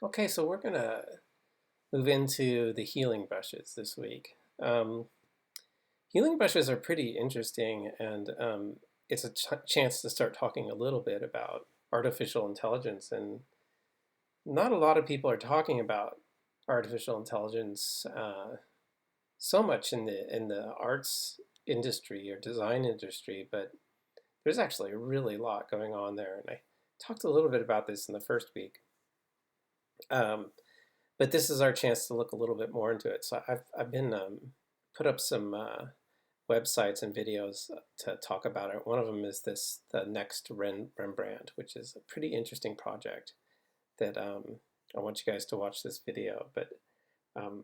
Okay, so we're gonna move into the healing brushes this week. Healing brushes are pretty interesting, and it's a chance to start talking a little bit about artificial intelligence. And not a lot of people are talking about artificial intelligence so much in the arts industry or design industry, but there's actually a really lot going on there. And I talked a little bit about this in the first week. Um, but this is our chance to look a little bit more into it. So I've been put up some websites and videos to talk about it. One of them is the next Rembrandt, which is a pretty interesting project that I want you guys to watch this video. But um,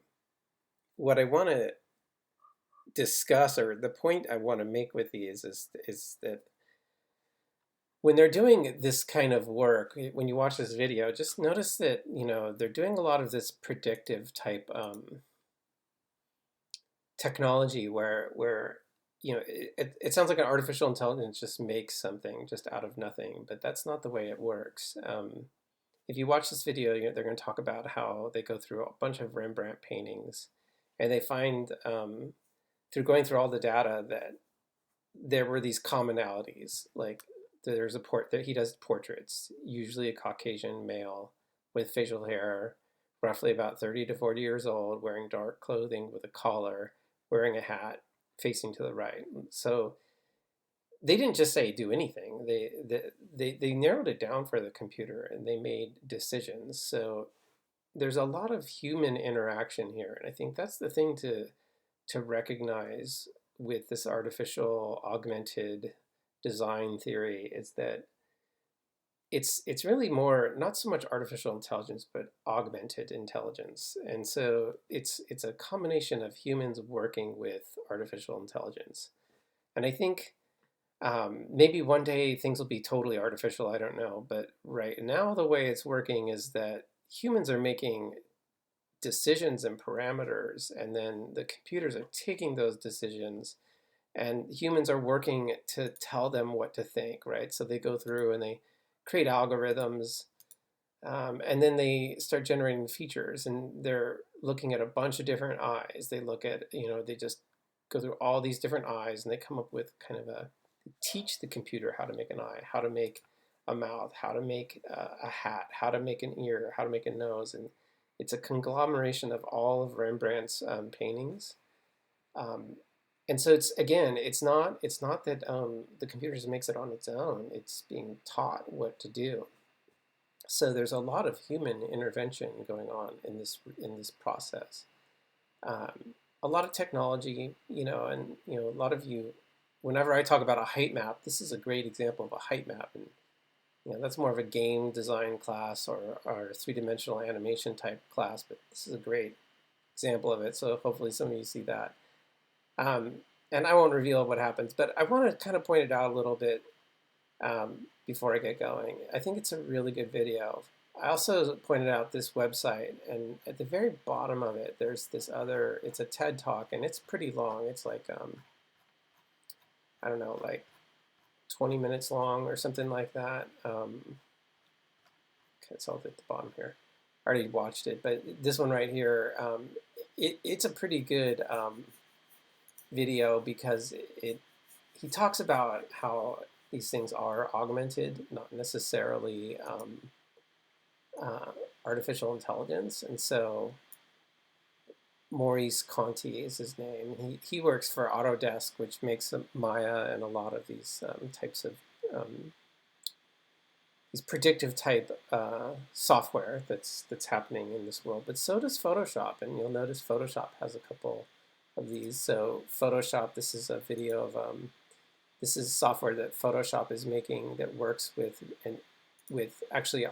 what I want to discuss, or the point I want to make with these, is that when they're doing this kind of work, when you watch this video, just notice that they're doing a lot of this predictive type technology where it sounds like an artificial intelligence just makes something just out of nothing, but that's not the way it works. If you watch this video, they're going to talk about how they go through a bunch of Rembrandt paintings, and they find through going through all the data that there were these commonalities. Like there's a port that he does portraits, usually a Caucasian male with facial hair, roughly about 30 to 40 years old, wearing dark clothing with a collar, wearing a hat, facing to the right. So they didn't just say do anything. They narrowed it down for the computer and they made decisions. So there's a lot of human interaction here, and I think that's the thing to recognize with this artificial augmented design theory is that it's really more not so much artificial intelligence but augmented intelligence. And so it's a combination of humans working with artificial intelligence. And I think maybe one day things will be totally artificial, I don't know, but right now the way it's working is that humans are making decisions and parameters, and then the computers are taking those decisions and humans are working to tell them what to think, right? So they go through and they create algorithms, and then they start generating features, and they're looking at a bunch of different eyes. They look at, they just go through all these different eyes, and they come up with kind of teach the computer how to make an eye, how to make a mouth, how to make a hat, how to make an ear, how to make a nose, and it's a conglomeration of all of Rembrandt's paintings. Um, and so it's not that the computer just makes it on its own. It's being taught what to do. So there's a lot of human intervention going on in this process. A lot of technology, and a lot of you. Whenever I talk about a height map, this is a great example of a height map, and that's more of a game design class or three-dimensional animation type class, but this is a great example of it. So hopefully some of you see that. Um, and I won't reveal what happens, but I want to kind of point it out a little bit before I get going. I think it's a really good video. I also pointed out this website, and at the very bottom of it, there's this other, it's a TED Talk, and it's pretty long. It's like, I don't know, like 20 minutes long or something like that. Okay, so I'll at the bottom here. I already watched it, but this one right here, it's a pretty good video because he talks about how these things are augmented, not necessarily artificial intelligence. And so Maurice Conti is his name. He works for Autodesk, which makes Maya and a lot of these types of these predictive type software that's happening in this world. But so does Photoshop, and you'll notice Photoshop has a couple of these. So Photoshop, this is a video of this is software that Photoshop is making that works with actually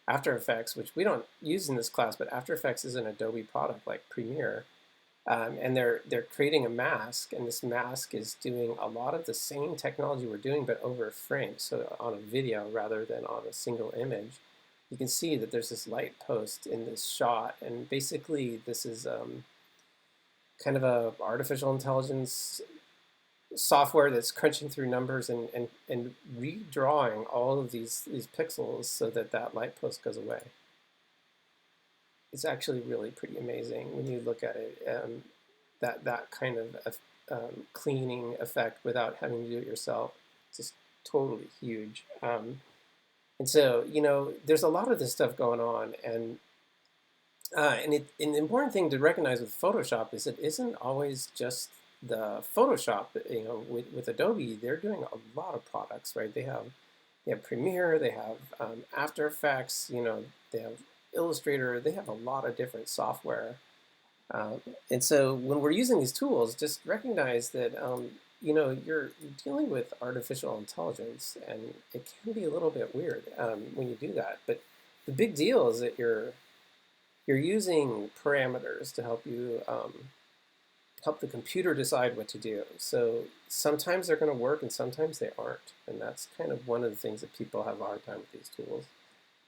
After Effects, which we don't use in this class, but After Effects is an Adobe product like Premiere. And they're creating a mask, and this mask is doing a lot of the same technology we're doing, but over a frame, so on a video rather than on a single image. You can see that there's this light post in this shot, and basically this is kind of a artificial intelligence software that's crunching through numbers and redrawing all of these pixels so that that light post goes away. It's actually really pretty amazing when you look at it. That kind of cleaning effect without having to do it yourself, just totally huge. And so, there's a lot of this stuff going on, and the important thing to recognize with Photoshop is it isn't always just the Photoshop. With Adobe, they're doing a lot of products, right? They have Premiere, they have After Effects, they have Illustrator, they have a lot of different software. And so when we're using these tools, just recognize that you're dealing with artificial intelligence, and it can be a little bit weird when you do that. But the big deal is that you're using parameters to help the computer decide what to do. So sometimes they're going to work, and sometimes they aren't, and that's kind of one of the things that people have a hard time with these tools.